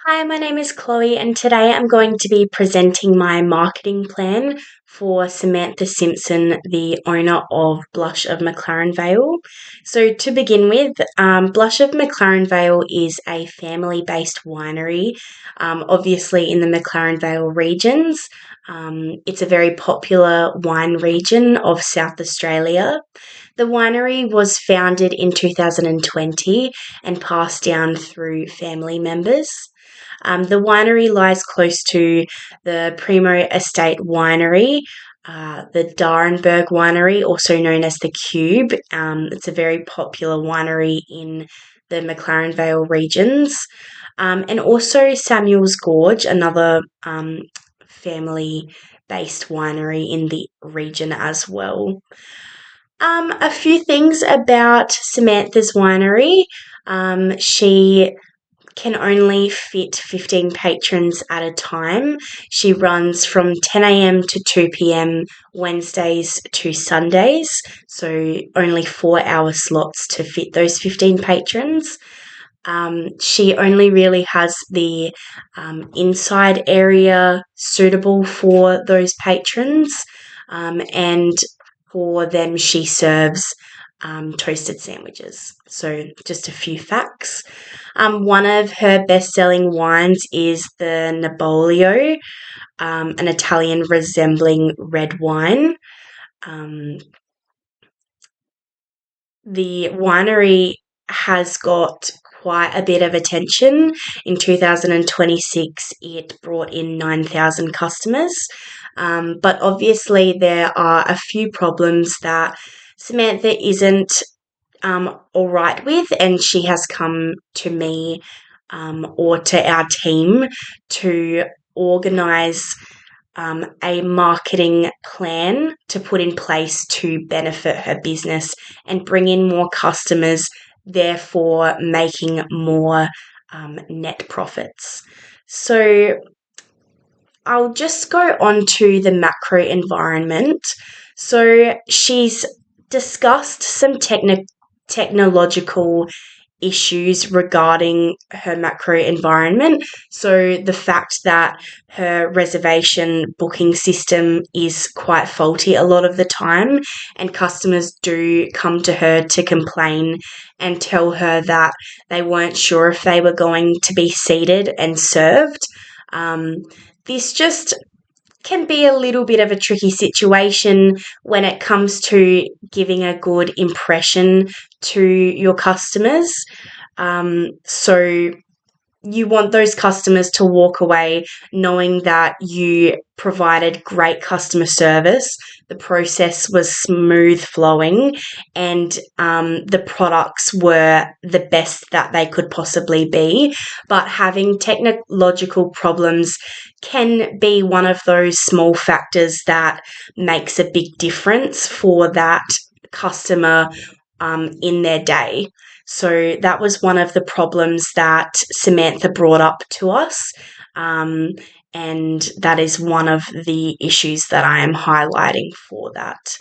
Hi, my name is Chloe, and today I'm going to be presenting my marketing plan for Samantha Simpson, the owner of Blush of McLaren Vale. So, to begin with, Blush of McLaren Vale is a family based winery, obviously in the McLaren Vale regions. It's a very popular wine region of South Australia. The winery was founded in 2020 and passed down through family members. The winery lies close to the Primo Estate Winery, the Darenberg Winery, also known as the Cube. It's a very popular winery in the McLaren Vale regions. And also Samuel's Gorge, another family based winery in the region as well. A few things about Samantha's winery. She can only fit 15 patrons at a time. She runs from 10 a.m. to 2 p.m. Wednesdays to Sundays, so only 4 hour slots to fit those 15 patrons. She only really has the inside area suitable for those patrons, and for them, she serves toasted sandwiches. So, just a few facts. One of her best selling wines is the Nebbiolo, an Italian resembling red wine. Um, the winery has got quite a bit of attention. In 2026, it brought in 9,000 customers. But obviously, there are a few problems that Samantha isn't all right with, and she has come to me or to our team to organise a marketing plan to put in place to benefit her business and bring in more customers, therefore making more net profits. So I'll just go on to the macro environment. So she's discussed some technological issues regarding her macro environment. So the fact that her reservation booking system is quite faulty a lot of the time, and customers do come to her to complain and tell her that they weren't sure if they were going to be seated and served. Um, this just can be a little bit of a tricky situation when it comes to giving a good impression to your customers. So you want those customers to walk away knowing that you provided great customer service, the process was smooth flowing, and the products were the best that they could possibly be. But having technological problems can be one of those small factors that makes a big difference for that customer in their day. So that was one of the problems that Samantha brought up to us. And that is one of the issues that I am highlighting for that.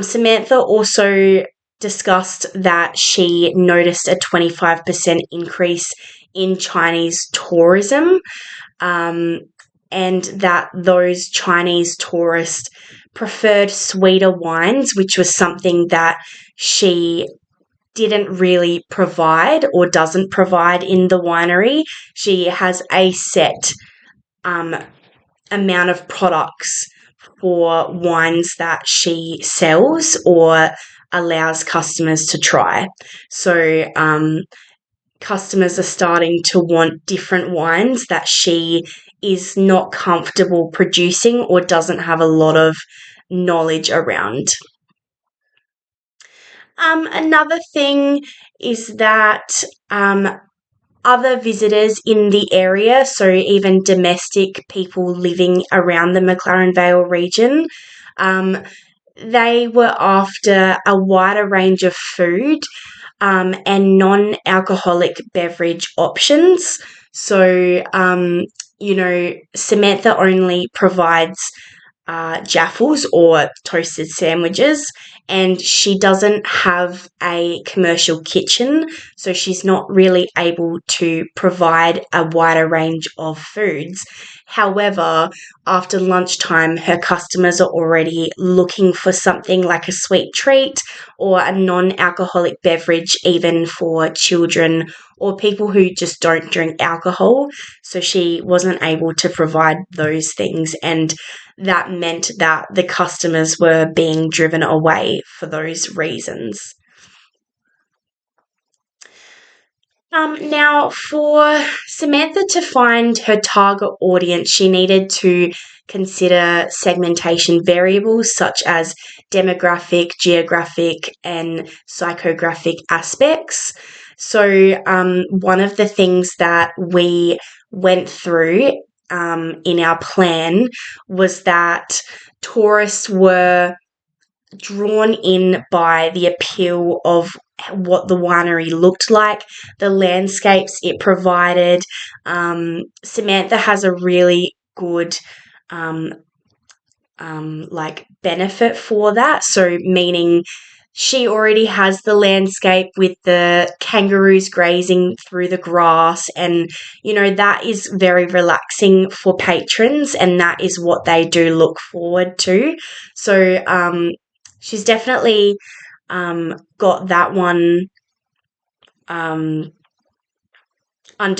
Samantha also discussed that she noticed a 25% increase in Chinese tourism, and that those Chinese tourists preferred sweeter wines, which was something that she didn't really provide or doesn't provide in the winery. She has a set amount of products for wines that she sells or allows customers to try. So customers are starting to want different wines that she is not comfortable producing or doesn't have a lot of knowledge around. Another thing is that other visitors in the area, so even domestic people living around the McLaren Vale region, they were after a wider range of food and non alcoholic beverage options. So, Samantha only provides jaffles or toasted sandwiches, and she doesn't have a commercial kitchen, so she's not really able to provide a wider range of foods. However, after lunchtime, her customers are already looking for something like a sweet treat or a non-alcoholic beverage, even for children or people who just don't drink alcohol. So she wasn't able to provide those things, and that meant that the customers were being driven away for those reasons. Now, for Samantha to find her target audience, she needed to consider segmentation variables such as demographic, geographic, and psychographic aspects. So, one of the things that we went through in our plan was that tourists were drawn in by the appeal of what the winery looked like, the landscapes it provided. Samantha has a really good um, like benefit for that. So, meaning she already has the landscape with the kangaroos grazing through the grass, and that is very relaxing for patrons, and that is what they do look forward to. So, she's definitely got that one under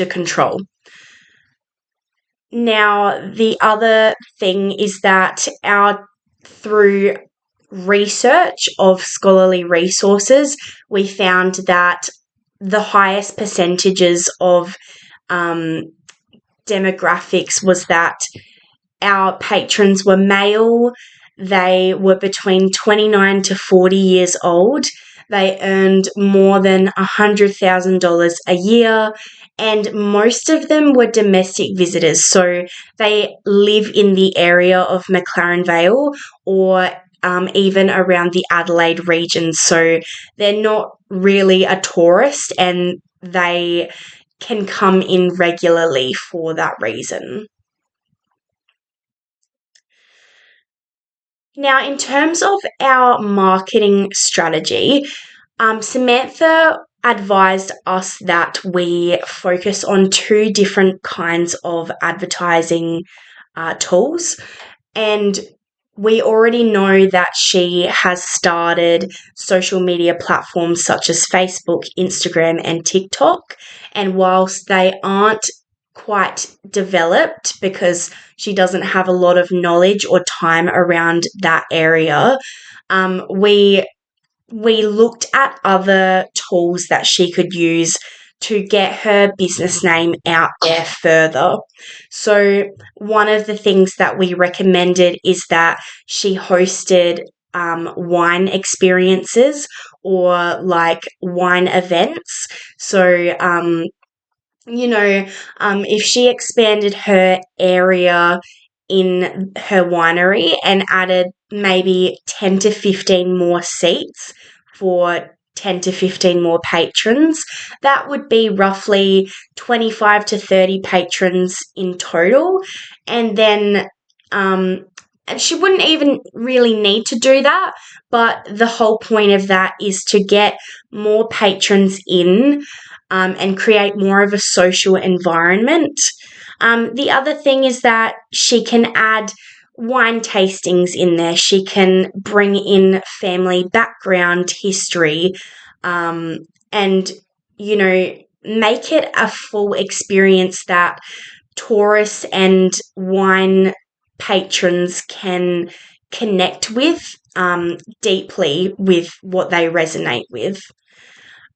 control. Now, the other thing is that through research of scholarly resources, we found that the highest percentages of demographics was that our patrons were male, they were between 29 to 40 years old, they earned more than $100,000 a year, and most of them were domestic visitors. So they live in the area of McLaren Vale or even around the Adelaide region. So they're not really a tourist, and they can come in regularly for that reason. Now, in terms of our marketing strategy, Samantha advised us that we focus on two different kinds of advertising tools. And we already know that she has started social media platforms such as Facebook, Instagram, and TikTok. And whilst they aren't quite developed because she doesn't have a lot of knowledge or time around that area, we looked at other tools that she could use to get her business name out there further. So, one of the things that we recommended is that she hosted wine experiences or like wine events. So, if she expanded her area in her winery and added maybe 10 to 15 more seats for 10 to 15 more patrons, that would be roughly 25 to 30 patrons in total. And then and she wouldn't even really need to do that, but the whole point of that is to get more patrons in and create more of a social environment. The other thing is that she can add wine tastings in there. She can bring in family background history and, make it a full experience that tourists and wine patrons can connect with deeply with what they resonate with.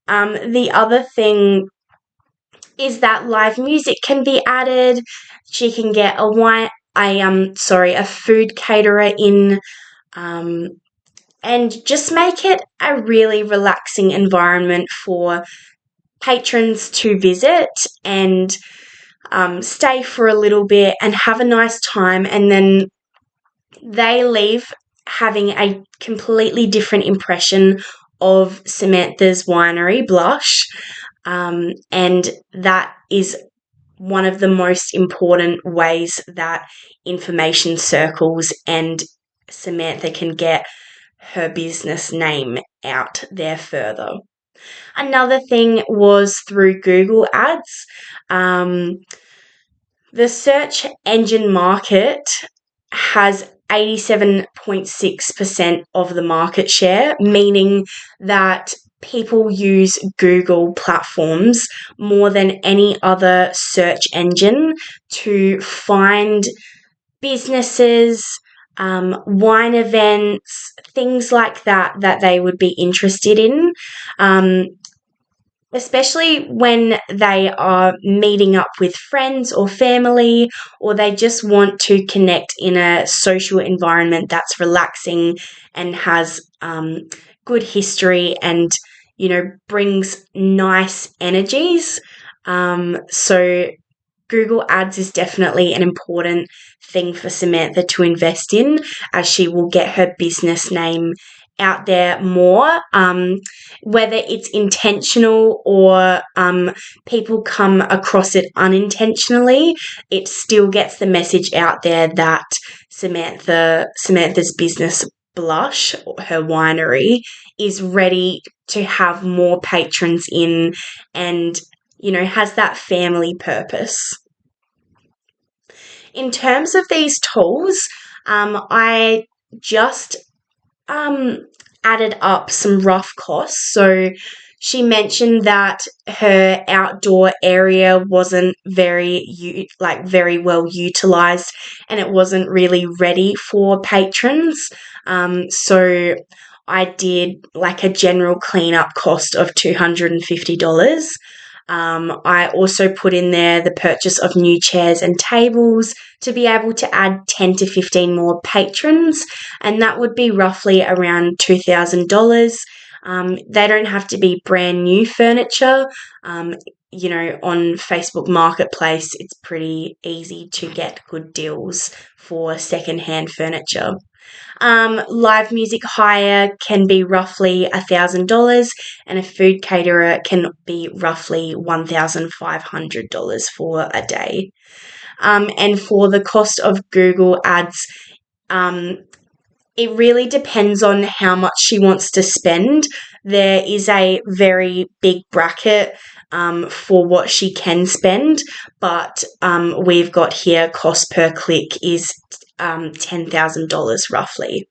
The other thing is that live music can be added. She can get a food caterer in, and just make it a really relaxing environment for patrons to visit and stay for a little bit and have a nice time, and then they leave having a completely different impression of Samantha's winery, Blush. And that is one of the most important ways that information circles and Samantha can get her business name out there further. Another thing was through Google Ads. The search engine market has 87.6% of the market share, meaning that people use Google platforms more than any other search engine to find businesses, wine events, things like that they would be interested in. Especially when they are meeting up with friends or family, or they just want to connect in a social environment that's relaxing and has good history and, brings nice energies. So Google Ads is definitely an important thing for Samantha to invest in, as she will get her business name out there more, whether it's intentional or people come across it unintentionally. It still gets the message out there that Samantha's business, Blush, her winery, is ready to have more patrons in, and has that family purpose. In terms of these tools, I just added up some rough costs. So she mentioned that her outdoor area wasn't very well utilized, and it wasn't really ready for patrons. So I did like a general cleanup cost of $250. I also put in there the purchase of new chairs and tables to be able to add 10 to 15 more patrons, and that would be roughly around $2,000. They don't have to be brand new furniture. On Facebook Marketplace, it's pretty easy to get good deals for secondhand furniture. Live music hire can be roughly $1,000, and a food caterer can be roughly $1,500 for a day. And for the cost of Google Ads, it really depends on how much she wants to spend. There is a very big bracket for what she can spend, but we've got here cost per click is $10,000 roughly.